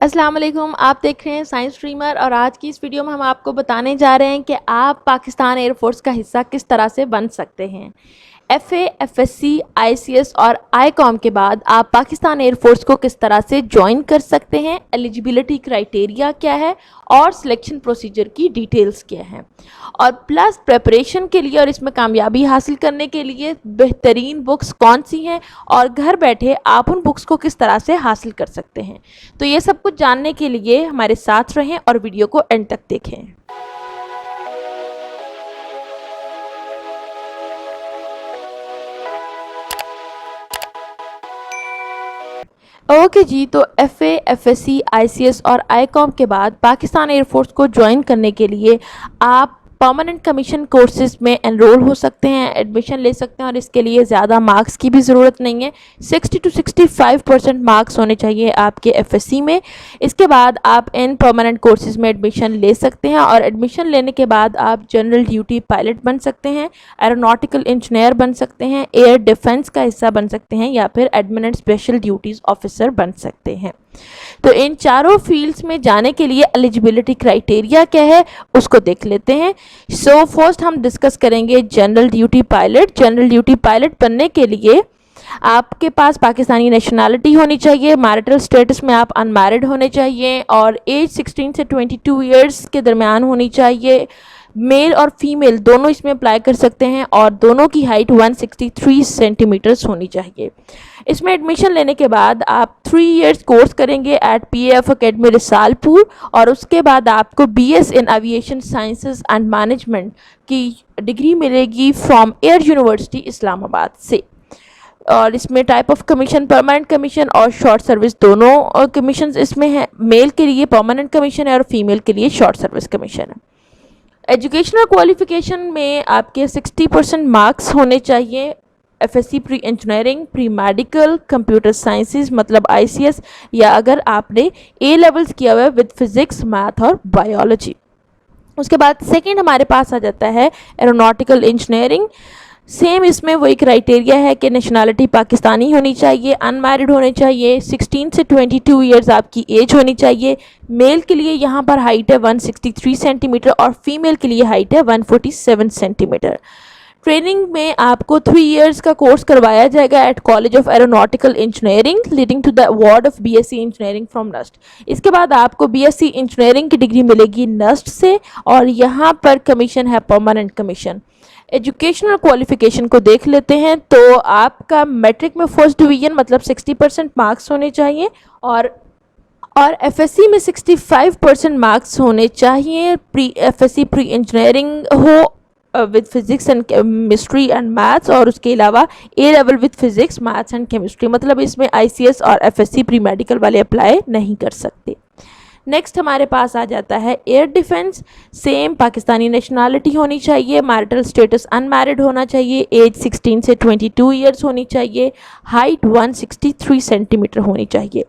अस्सलाम वालेकुम। आप देख रहे हैं साइंस स्ट्रीमर और आज की इस वीडियो में हम आपको बताने जा रहे हैं कि आप पाकिस्तान एयरफोर्स का हिस्सा किस तरह से बन सकते हैं। एफए, एफएससी, आईसीएस और आईकॉम के बाद आप पाकिस्तान एयरफोर्स को किस तरह से ज्वाइन कर सकते हैं, एलिजिबिलिटी क्राइटेरिया क्या है और सिलेक्शन प्रोसीजर की डिटेल्स क्या है, और प्लस प्रिपरेशन के लिए और इसमें कामयाबी हासिल करने के लिए बेहतरीन बुक्स कौन सी हैं और घर बैठे आप उन बुक्स को किस तरह से हासिल कर सकते हैं। तो ये सब कुछ जानने के लिए हमारे साथ रहें और वीडियो को एंड तक देखें। ओके जी, तो एफए, एफएससी, आईसीएस और आईकॉम के बाद पाकिस्तान एयरफोर्स को ज्वाइन करने के लिए आप परमानेंट कमीशन कोर्सेज में एनरोल हो सकते हैं, एडमिशन ले सकते हैं और इसके लिए ज़्यादा मार्क्स की भी ज़रूरत नहीं है। 60 to 65% मार्क्स होने चाहिए आपके एफएससी में। इसके बाद आप इन परमानेंट कोर्सेज में एडमिशन ले सकते हैं और एडमिशन लेने के बाद आप जनरल ड्यूटी पायलट बन सकते हैं, एरोनॉटिकल इंजीनियर बन सकते हैं, एयर डिफेंस का हिस्सा बन सकते हैं या फिर admin and special duties officer बन सकते हैं। तो इन चारों फील्ड्स में जाने के लिए एलिजिबिलिटी क्राइटेरिया क्या है उसको देख लेते हैं। सो फर्स्ट हम डिस्कस करेंगे general duty pilot. General duty pilot बनने के लिए आपके पास पाकिस्तानी नेशनैलिटी होनी चाहिए, मैरिटल स्टेटस में आप अनमैरिड होने चाहिए और एज 16 से 22 ईयर्स के दरमियान होनी चाहिए। मेल और फीमेल दोनों इसमें अप्लाई कर सकते हैं और दोनों की हाइट 163 सेंटीमीटर्स होनी चाहिए। इसमें एडमिशन लेने के बाद आप 3 इयर्स कोर्स करेंगे एट पीएएफ अकेडमी रिसालपुर और उसके बाद आपको BS in aviation sciences and management की डिग्री मिलेगी फ्रॉम एयर यूनिवर्सिटी इस्लामाबाद से। और इसमें type of commission permanent commission और शॉर्ट सर्विस दोनों कमीशन इसमें है। मेल के लिए परमानेंट कमीशन है और फीमेल के लिए शॉर्ट सर्विस कमीशन है। एजुकेशनल क्वालिफिकेशन में आपके 60% मार्क्स होने चाहिए। FSc pre engineering, pre medical, computer sciences मतलब आईसीएस, या अगर आपने ए लेवल्स किया हुआ है विद फिजिक्स, मैथ और बायोलॉजी। उसके बाद सेकंड हमारे पास आ जाता है एरोनॉटिकल इंजीनियरिंग। सेम इसमें वही क्राइटेरिया है कि नेशनैलिटी पाकिस्तानी होनी चाहिए, अनमैरिड होने चाहिए, 16 से 22 इयर्स आपकी एज होनी चाहिए। मेल के लिए यहाँ पर हाइट है 163 सेंटीमीटर और फीमेल के लिए हाइट है 147 सेंटीमीटर। ट्रेनिंग में आपको 3 इयर्स का कोर्स करवाया जाएगा at College of Aeronautical Engineering leading to the award of BSc engineering from NUST. इसके बाद आपको बीएससी इंजीनियरिंग की डिग्री मिलेगी नस्ट से और यहाँ पर कमीशन है परमानेंट कमीशन। एजुकेशनल क्वालिफिकेशन को देख लेते हैं तो आपका मैट्रिक में फर्स्ट डिवीजन मतलब 60% मार्क्स होने चाहिए और एफएससी में 65% मार्क्स होने चाहिए। प्री एफएससी प्री इंजीनियरिंग हो with physics and chemistry and maths और उसके अलावा A level with physics, maths and chemistry, मतलब इसमें आईसीएस और एफएससी प्री मेडिकल वाले अप्लाई नहीं कर सकते। नेक्स्ट हमारे पास आ जाता है air defence. Same Pakistani nationality होनी चाहिए, मैरिटल स्टेटस अनमैरिड होना चाहिए, एज 16 से 22 इयर्स होनी चाहिए, हाइट 163 सेंटीमीटर होनी चाहिए।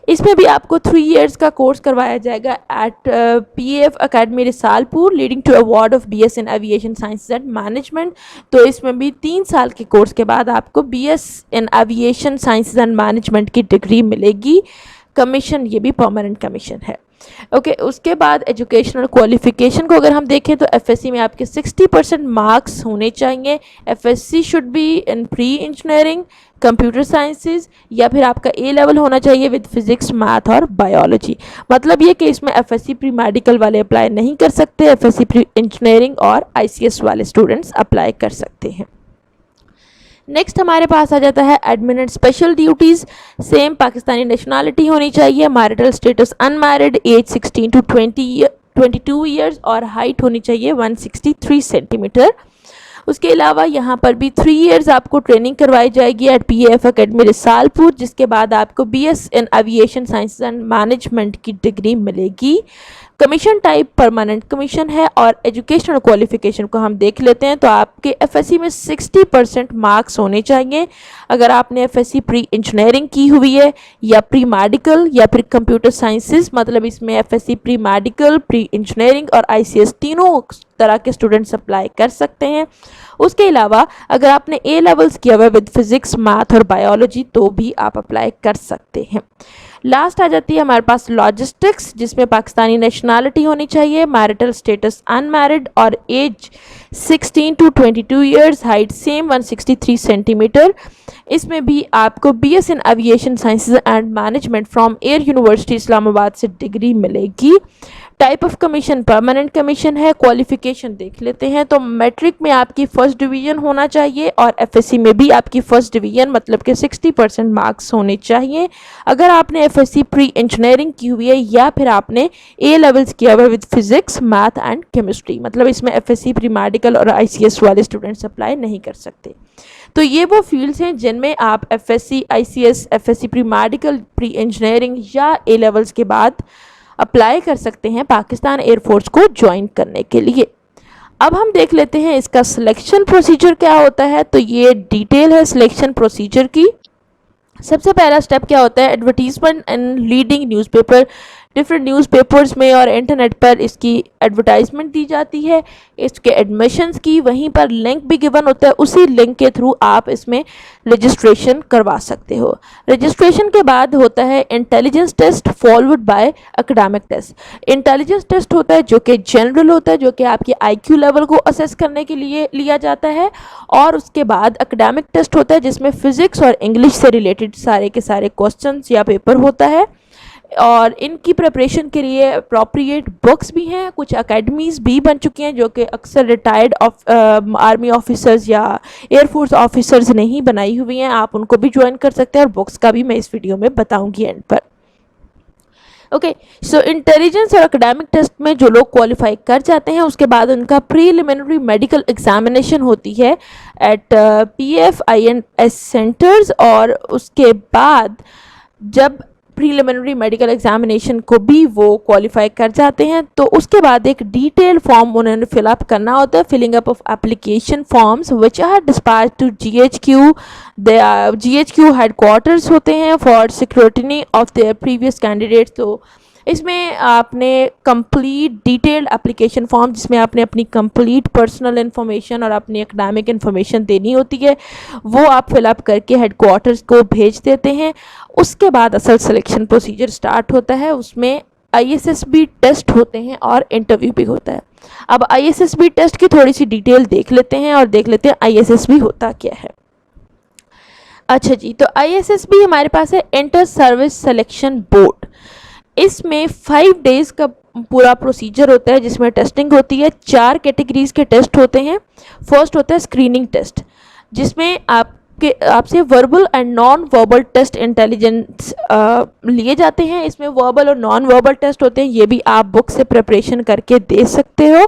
इसमें भी आपको 3 इयर्स का कोर्स करवाया जाएगा at PAF academy Risalpur leading to award of BS in aviation sciences and management. तो इसमें भी 3 साल के कोर्स के बाद आपको BS in aviation sciences and management की डिग्री मिलेगी। कमीशन ये भी परमानेंट कमीशन है। ओके, उसके बाद एजुकेशनल क्वालिफिकेशन को अगर हम देखें तो एफएससी में आपके 60% मार्क्स होने चाहिए। FSc should be in pre engineering, computer sciences या फिर आपका ए लेवल होना चाहिए विद फिजिक्स, मैथ और बायोलॉजी। मतलब ये कि इसमें एफएससी प्री मेडिकल वाले अप्लाई नहीं कर सकते, एफएससी प्री इंजीनियरिंग और आईसीएस वाले स्टूडेंट्स अप्लाई कर सकते हैं। नेक्स्ट हमारे पास आ जाता है admin and special duties. Same Pakistani nationality होनी चाहिए, marital status unmarried, age 16 to 22 years और हाइट होनी चाहिए 163 सेंटीमीटर। उसके अलावा यहाँ पर भी 3 इयर्स आपको ट्रेनिंग करवाई जाएगी एट पीएएफ अकेडमी रिसालपुर, जिसके बाद आपको BS in aviation sciences and management की डिग्री मिलेगी। कमीशन टाइप परमानेंट कमीशन है और एजुकेशनल क्वालिफिकेशन को हम देख लेते हैं तो आपके एफएससी में 60% मार्क्स होने चाहिए। अगर आपने एफएससी प्री इंजीनियरिंग की हुई है या प्री मेडिकल या फिर कंप्यूटर साइंसेज, मतलब इसमें FSc pre medical, pre engineering और आईसीएस तीनों तरह के स्टूडेंट्स अप्लाई कर सकते हैं। उसके अलावा अगर आपने ए लेवल्स किया हुआ है विद फिजिक्स, मैथ और बायोलॉजी तो भी आप अप्लाई कर सकते हैं। लास्ट आ जाती है हमारे पास लॉजिस्टिक्स, जिसमें पाकिस्तानी नेशनैलिटी होनी चाहिए, मैरिटल स्टेटस अनमैरिड और age 16 to 22 years, height same 163 centimetre. इसमें भी आपको BS in aviation sciences and management from Air University Islamabad से डिग्री मिलेगी। Type of commission permanent commission है। क्वालिफिकेशन देख लेते हैं, तो मैट्रिक में आपकी फर्स्ट डिवीजन होना चाहिए और FSC में भी आपकी फर्स्ट डिवीजन मतलब कि 60% मार्क्स होने चाहिए। अगर आपने FSC प्री इंजीनियरिंग की हुई है या फिर आपने A लेवल्स किया हुआ है with physics math and chemistry, मतलब इसमें FSC प्री मेडिकल और ICS वाले स्टूडेंट्स अप्लाई नहीं कर सकते। तो ये वो फील्ड्स हैं जिनमें आप FSC ICS FSC pre medical pre engineering या A लेवल्स के बाद अप्लाई कर सकते हैं पाकिस्तान एयरफोर्स को ज्वाइन करने के लिए। अब हम देख लेते हैं इसका सिलेक्शन प्रोसीजर क्या होता है। तो ये डिटेल है सिलेक्शन प्रोसीजर की। सबसे पहला स्टेप क्या होता है, advertisement and leading newspaper, different newspapers में और इंटरनेट पर इसकी एडवर्टाइजमेंट दी जाती है, इसके एडमिशन्स की, वहीं पर लिंक भी गिवन होता है, उसी लिंक के थ्रू आप इसमें रजिस्ट्रेशन करवा सकते हो। रजिस्ट्रेशन के बाद होता है intelligence test followed by academic test. Intelligence test होता है जो कि जनरल होता है, जो कि आपके IQ लेवल को असेस करने के लिए लिया जाता है, और उसके बाद एकेडमिक टेस्ट होता है जिसमें फिजिक्स और इंग्लिश से रिलेटेड सारे के सारे क्वेश्चंस या पेपर होता है। और इनकी प्रिपरेशन के लिए अप्रोप्रिएट बुक्स भी हैं, कुछ अकेडमीज़ भी बन चुकी हैं जो कि अक्सर रिटायर्ड आर्मी ऑफिसर्स या एयरफोर्स ऑफिसर्स ने ही बनाई हुई हैं, आप उनको भी ज्वाइन कर सकते हैं और बुक्स का भी मैं इस वीडियो में बताऊंगी एंड पर। ओके, सो इंटेलिजेंस और एकेडमिक टेस्ट में जो लोग क्वालिफाई कर जाते हैं उसके बाद उनका प्रीलिमिनरी मेडिकल एग्जामिनेशन होती है एट PFINS सेंटर्स, और उसके बाद जब प्रीलिमिनरी मेडिकल एग्जामिनेशन को भी वो क्वालिफाई कर जाते हैं तो उसके बाद एक डिटेल फॉर्म उन्होंने फिलअप करना होता है, filling up of application forms which are dispatch to GHQ। GHQ headquarters होते हैं for security of their previous candidates. तो इसमें आपने कंप्लीट डिटेल्ड एप्लीकेशन फॉर्म, जिसमें आपने अपनी कंप्लीट पर्सनल इन्फॉर्मेशन और अपनी एकेडमिक इन्फॉर्मेशन देनी होती है, वो आप फिलअप करके हेडक्वार्टर्स को भेज देते हैं। उसके बाद असल सिलेक्शन प्रोसीजर स्टार्ट होता है, उसमें ISSB टेस्ट होते हैं और इंटरव्यू भी होता है। अब ISSB टेस्ट की थोड़ी सी डिटेल देख लेते हैं और देख लेते हैं ISSB होता क्या है। अच्छा जी, तो ISSB हमारे पास है इंटर सर्विस सिलेक्शन बोर्ड। इसमें 5 डेज़ का पूरा प्रोसीजर होता है जिसमें टेस्टिंग होती है। 4 कैटेगरीज के टेस्ट होते हैं। फर्स्ट होता है स्क्रीनिंग टेस्ट, जिसमें आपसे verbal and non verbal test intelligence लिए जाते हैं। इसमें वर्बल और नॉन वर्बल टेस्ट होते हैं, ये भी आप बुक से प्रिपरेशन करके दे सकते हो।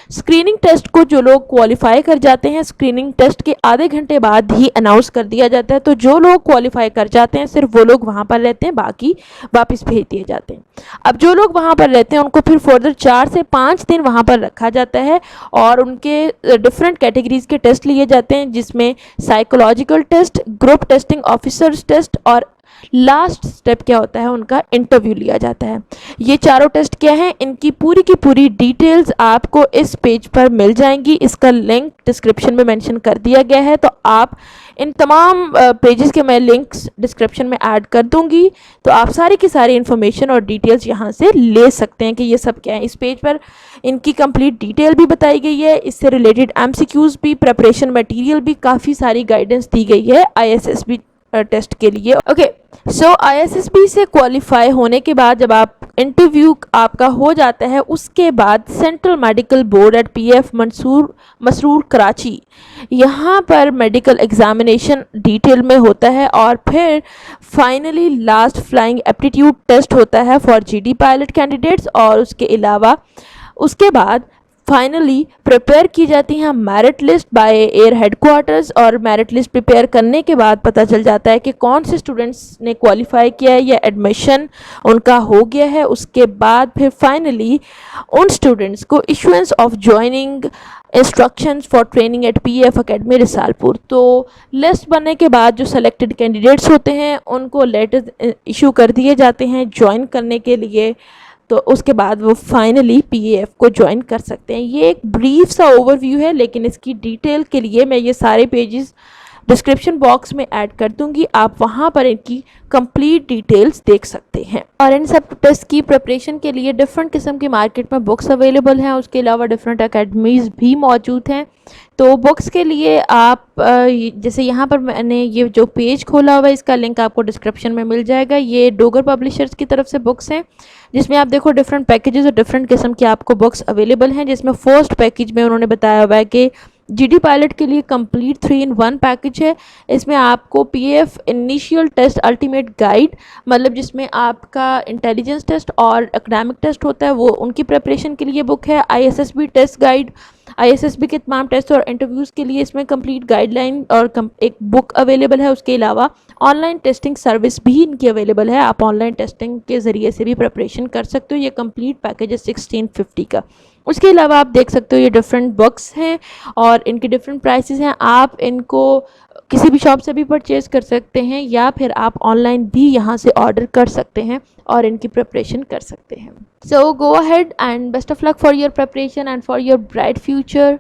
स्क्रीनिंग टेस्ट को जो लोग क्वालिफाई कर जाते हैं, स्क्रीनिंग टेस्ट के आधे घंटे बाद ही अनाउंस कर दिया जाता है। तो जो लोग क्वालिफाई कर जाते हैं सिर्फ वो लोग वहाँ पर रहते हैं, बाकी वापस भेज दिए जाते हैं। अब जो लोग वहाँ पर रहते हैं उनको फिर फर्दर 4 से 5 दिन वहाँ पर रखा जाता है और उनके डिफरेंट कैटेगरीज के टेस्ट लिए जाते हैं, जिसमें psychological test, group testing, officers test और लास्ट स्टेप क्या होता है, उनका इंटरव्यू लिया जाता है। ये चारों टेस्ट क्या हैं, इनकी पूरी की पूरी डिटेल्स आपको इस पेज पर मिल जाएंगी। इसका लिंक डिस्क्रिप्शन में मेंशन कर दिया गया है, तो आप इन तमाम पेजेस के मैं लिंक्स डिस्क्रिप्शन में ऐड कर दूंगी, तो आप सारी की सारी इन्फॉर्मेशन और डिटेल्स यहाँ से ले सकते हैं कि ये सब क्या है। इस पेज पर इनकी कंप्लीट डिटेल भी बताई गई है, इससे रिलेटेड MCQs भी, प्रिपरेशन मटेरियल भी, काफ़ी सारी गाइडेंस दी गई है ISSB टेस्ट के लिए। ओके, सो ISSB से क्वालिफाई होने के बाद जब आप इंटरव्यू आपका हो जाता है, उसके बाद central medical board at PF Masroor Karachi, यहाँ पर मेडिकल एग्जामिनेशन डिटेल में होता है और फिर finally last flying aptitude test होता है फॉर GD पायलट कैंडिडेट्स। और उसके अलावा उसके बाद फाइनली प्रिपेयर की जाती हैं merit list by air headquarters, और मेरिट लिस्ट प्रिपेयर करने के बाद पता चल जाता है कि कौन से स्टूडेंट्स ने क्वालिफाई किया है या एडमिशन उनका हो गया है। उसके बाद फिर फाइनली उन स्टूडेंट्स को issuance of joining instructions for training at PF academy Risalpur. तो लिस्ट बनने के बाद जो सेलेक्टेड कैंडिडेट्स होते हैं उनको लेटर इशू कर दिए जाते हैं ज्वाइन करने के लिए, तो उसके बाद वो फाइनली PAF को ज्वाइन कर सकते हैं। ये एक ब्रीफ सा ओवरव्यू है, लेकिन इसकी डिटेल के लिए मैं ये सारे पेजेस डिस्क्रिप्शन बॉक्स में ऐड कर दूंगी, आप वहाँ पर इनकी कंप्लीट डिटेल्स देख सकते हैं। और इन सब टेस्ट की प्रिपरेशन के लिए डिफरेंट किस्म की मार्केट में बुक्स अवेलेबल हैं, उसके अलावा डिफरेंट अकेडमीज़ भी मौजूद हैं। तो बुक्स के लिए आप जैसे यहाँ पर मैंने ये जो पेज खोला हुआ है, इसका लिंक आपको डिस्क्रिप्शन में मिल जाएगा। ये डोगर पब्लिशर्स की तरफ से बुक्स हैं, जिसमें आप देखो डिफरेंट पैकेजेस और डिफरेंट किस्म की आपको बुक्स अवेलेबल हैं। जिसमें फर्स्ट पैकेज में उन्होंने बताया हुआ है कि जीडी पायलट के लिए कंप्लीट 3-in-1 पैकेज है। इसमें आपको PF initial test ultimate guide, मतलब जिसमें आपका इंटेलिजेंस टेस्ट और एकेडमिक टेस्ट होता है, वो उनकी प्रिपरेशन के लिए बुक है। आईएसएसबी टेस्ट गाइड, आईएसएसबी के तमाम टेस्ट और इंटरव्यूज़ के लिए इसमें कंप्लीट गाइडलाइन और एक बुक अवेलेबल है। उसके अलावा ऑनलाइन टेस्टिंग सर्विस भी इनकी अवेलेबल है, आप ऑनलाइन टेस्टिंग के ज़रिए से भी प्रिपरेशन कर सकते हो। ये कंप्लीट पैकेज है 1650 का। उसके अलावा आप देख सकते हो ये डिफरेंट बुक्स हैं और इनके डिफरेंट प्राइसेस हैं। आप इनको किसी भी शॉप से भी परचेज कर सकते हैं या फिर आप ऑनलाइन भी यहाँ से ऑर्डर कर सकते हैं और इनकी प्रिपरेशन कर सकते हैं। So go ahead and best of luck for your preparation and for your bright future.